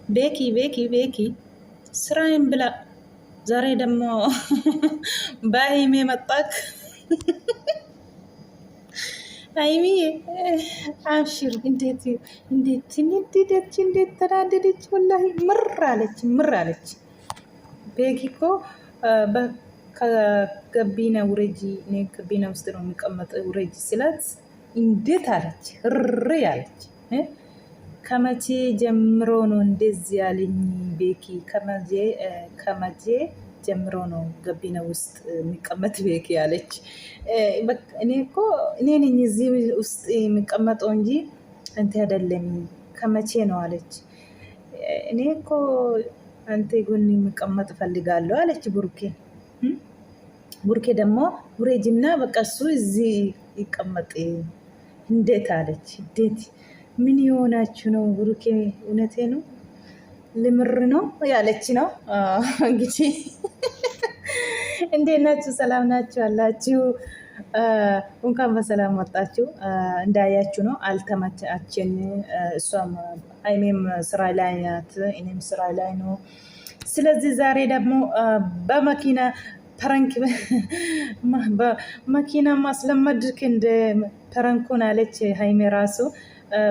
ቤኪ ስራዬን ብላ። ዛሬ ደግሞ በሀይሜ መጣክ። ሀይሚ አብሽር። እንዴት ተናደደች! ወላሂ ምር አለች። ቤኪ እኮ ከገቢና ውረጂ፣ እኔ ገቢና ውስጥ ነው የሚቀመጠው ውረጂ ስላት እንዴት አለች! እሪ አለች። ከመቼ ጀምሮ ነው እንደዚህ ያለኝ ቤኪ? ከመቼ ጀምሮ ነው ገቢና ውስጥ የሚቀመጥ ቤኪ አለች። እኔ ነኝ እዚህ ውስጥ የሚቀመጠው እንጂ አንተ አይደለም። ከመቼ ነው አለች። እኔ እኮ አንተ ጎን የሚቀመጥ ፈልጋለሁ አለች ቡርኬ። ቡርኬ ደግሞ ውሬጅና በቃ እሱ እዚህ ይቀመጥ እንዴት አለች። እንዴት ምን የሆናችሁ ነው? ቡርኬ እውነቴ ነው ልምር ነው ያለች ነው እንግዲህ። እንዴት ናችሁ? ሰላም ናችሁ አላችሁ? እንኳን በሰላም ወጣችሁ። እንዳያችሁ ነው አልተመቻችን። እሷም ሀይሜም ስራ ላይ ናት፣ እኔም ስራ ላይ ነው። ስለዚህ ዛሬ ደግሞ በመኪና ፐረንክ በመኪና ማስለመድክ እንደ ፐረንኩን አለች ሀይሜ ራሱ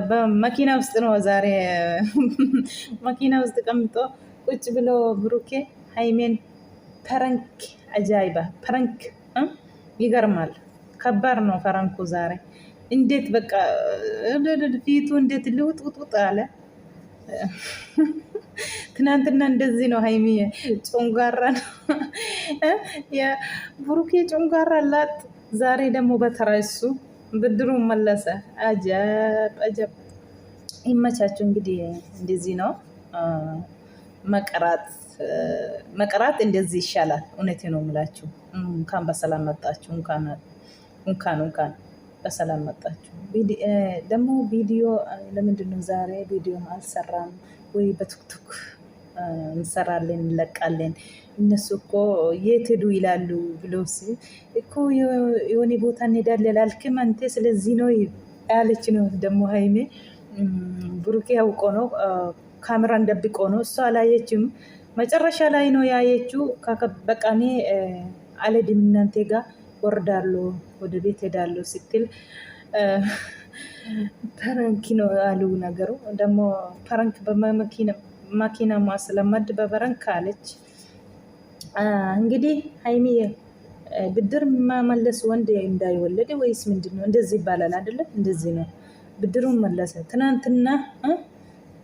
በመኪና ውስጥ ነው ዛሬ። መኪና ውስጥ ቀምጦ ቁጭ ብሎ ብሩኬ ሀይሜን ፐረንክ አጃይባ ፐረንክ ይገርማል። ከባድ ነው ፐረንኩ ዛሬ። እንዴት በቃ ፊቱ እንዴት ልውጥ አለ። ትናንትና እንደዚህ ነው ሀይሚ ጮንጋራ ነው የብሩኬ ጮንጋራ አላት። ዛሬ ደግሞ በተራሱ ብድሩን መለሰ። አጀብ ይመቻችሁ። እንግዲህ እንደዚህ ነው መቀራት እንደዚህ ይሻላል። እውነቴ ነው የምላችሁ። እንኳን በሰላም መጣችሁ። እንኳን በሰላም መጣችሁ። ደግሞ ቪዲዮ ለምንድን ነው ዛሬ ቪዲዮ አልሰራም ወይ? በቱክቱክ እንሰራለን እንለቃለን። እነሱ እኮ የት ሄዱ ይላሉ ብሎ እኮ የሆነ ቦታ እንሄዳለን አልክም አንተ። ስለዚህ ነው ያለች ነው ደግሞ ሀይሜ። ብሩኬ ያውቆ ነው ካሜራን ደብቆ ነው። እሷ አላየችም። መጨረሻ ላይ ነው ያየችው። በቃ እኔ አልሄድም እናንተ ጋር ወርዳለሁ፣ ወደ ቤት ሄዳለሁ ስትል ፐረንክ ነው አሉ ነገሩ። ደግሞ ፐረንክ በመኪና ማስለመድ በፐረንክ አለች። እንግዲህ ሀይሚ ብድር መመለስ ወንድ እንዳይወለድ ወይስ ምንድን ነው? እንደዚህ ይባላል አይደለም? እንደዚህ ነው። ብድሩን መለሰ። ትናንትና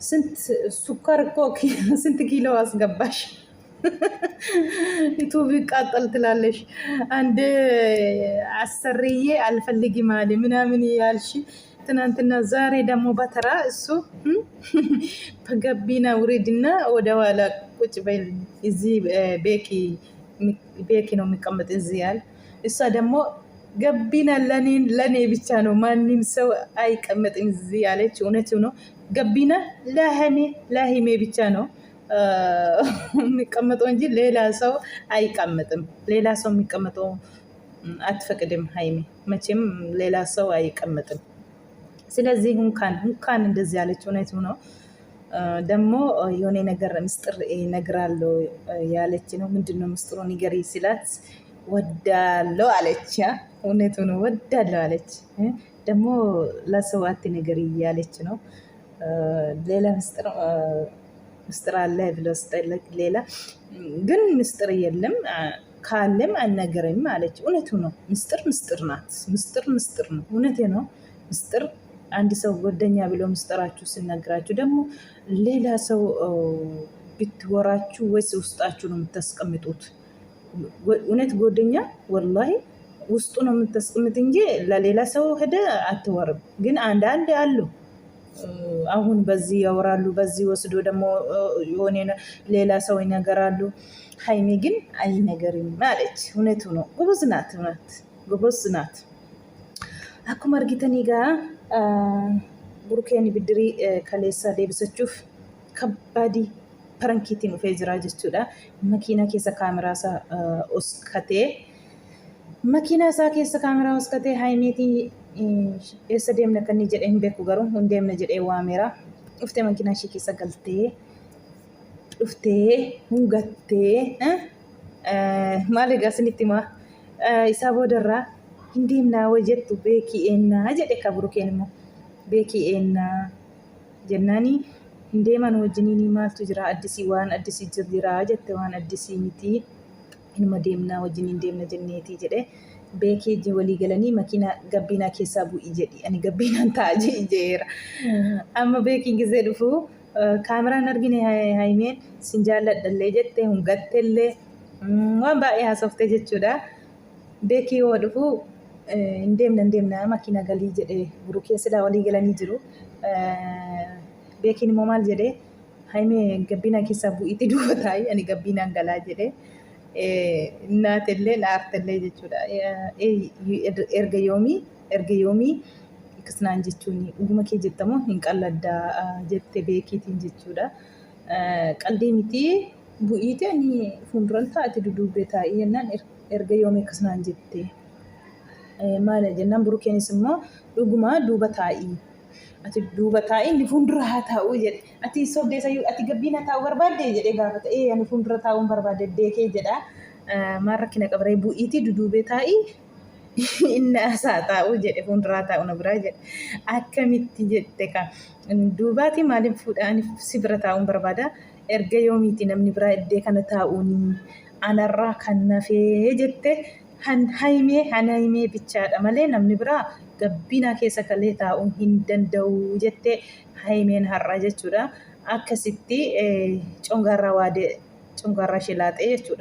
ስንት ሱካር እኮ ስንት ኪሎ አስገባሽ? ዩቱብ ይቃጠል ትላለሽ። አንድ አሰርዬ አልፈልግም አለ ምናምን ያልሽ ትናንትና። ዛሬ ደግሞ በተራ እሱ በገቢና ውሪድና ወደኋላ ቁጭ በል እዚህ ቤኪ ነው የሚቀመጥ እዚህ ያል። እሷ ደግሞ ገቢና ለኔ ብቻ ነው ማንም ሰው አይቀመጥም እዚህ ያለች። እውነቱ ነው። ገቢና ለሀይሜ ብቻ ነው የሚቀመጠው እንጂ ሌላ ሰው አይቀመጥም። ሌላ ሰው የሚቀመጠው አትፈቅድም ሀይሜ። መቼም ሌላ ሰው አይቀመጥም። ስለዚህ እንኳን እንደዚህ ያለች እውነቱ ነው። ደግሞ የሆነ ነገር ምስጢር እነግራለሁ ያለች ነው። ምንድነው ምስጢሩ ንገሪ ሲላት ወዳለው አለች። እውነቱ ነው ወዳለው አለች። ደግሞ ለሰው አትንገሪ እያለች ነው። ሌላ ምስጢር አለ ብሎ ስጠይቅ ሌላ ግን ምስጢር የለም ካለም አልነገረኝም አለች። እውነቱ ነው። ምስጢር ናት። ምስጢር ነው። እውነቴ ነው። ምስጢር አንድ ሰው ጓደኛ ብሎ ምስጢራችሁ ሲነግራችሁ ደግሞ ሌላ ሰው ብትወራችሁ ወይስ ውስጣችሁ ነው የምታስቀምጡት? እውነት ጓደኛ ወላሂ ውስጡ ነው የምታስቀምጥ እንጂ ለሌላ ሰው ሄደ አትወርም። ግን አንዳንድ አሉ አሁን በዚህ ያወራሉ፣ በዚህ ወስዶ ደግሞ የሆነ ሌላ ሰው ይነገራሉ። ሀይሜ ግን አይነገርም ማለች። እውነቱ ነው። ጎበዝ ናት። akkuma argitanii egaa burkeen bidirii kaleessa deebisachuuf kabbaadii parankiitiin dhufee jira jechuudha. Makiinaa keessa kaameraa isaa oskatee haayimeetii eessa deemna kan jedhee hin beeku garuu hin deemna jedhee waameera. Dhuftee makiinaa ishee keessa galtee dhuftee hungattee maal egaa isinitti himaa isaa boodarraa hin deemnaa wayjettu beekii eennaa jedhe kaburukeen immoo beekii eennaa jennaanii hin deeman wajjiniin maaltu jira addisii waan addisii jira jette waan addisii miti inuma deemnaa wajjiniin deemna jenneetii jedhe beekii ijji walii galanii makiina gabbinaa keessaa bu'ii jedhi ani gabbinaan ta'a jeera amma beekiin gisee dhufuu kaameraan argine haimeen sin jaalladhallee jette hungattellee waan baay'ee haasoftee jechuudha beekii yoo dhufuu hin deemna makiina galii jedhe burukee silaa walii galanii jiru beekiin immoo maal jedhe haimee gabbinaa keessaa bu'iitti duuba taa'ii ani gabbinaan galaa jedhe naatellee naartellee jechuudha erga yoomii akkasnaan jechuun dhuguma kee jettamoo hin qalladdaa jette beekiitiin jechuudha qaldii miti bu'iitti ani fuulduran taa'ate duduubee taa'ii jennaan erga yoomii akkasnaan jette maal jennaan burukeenis immoo dhuguma duuba taa'ii ati duuba taa'ii inni fuuldura haa taa'uu jedhe ati sobdeessayyuu ati gabbina taa'uu barbaadde jedhe gaafata ani fuuldura taa'uun barbaadde deekee jedha maal rakkina qabaree bu'iitti duduubee taa'ii inni asaa taa'uu jedhe fuulduraa taa'uu na biraa jedhe akkamitti jette ka duubaati maaliif fuudhaan si bira taa'uun barbaada erga yoomiiti namni biraa iddee kana taa'uuni anarraa kan nafee jette haimee bichaadha malee namni biraa gabbinaa keessa kalee taa'uu hin danda'u jette haimeen har'a jechuudha akkasitti congaarraa ishee laaxee jechuudha.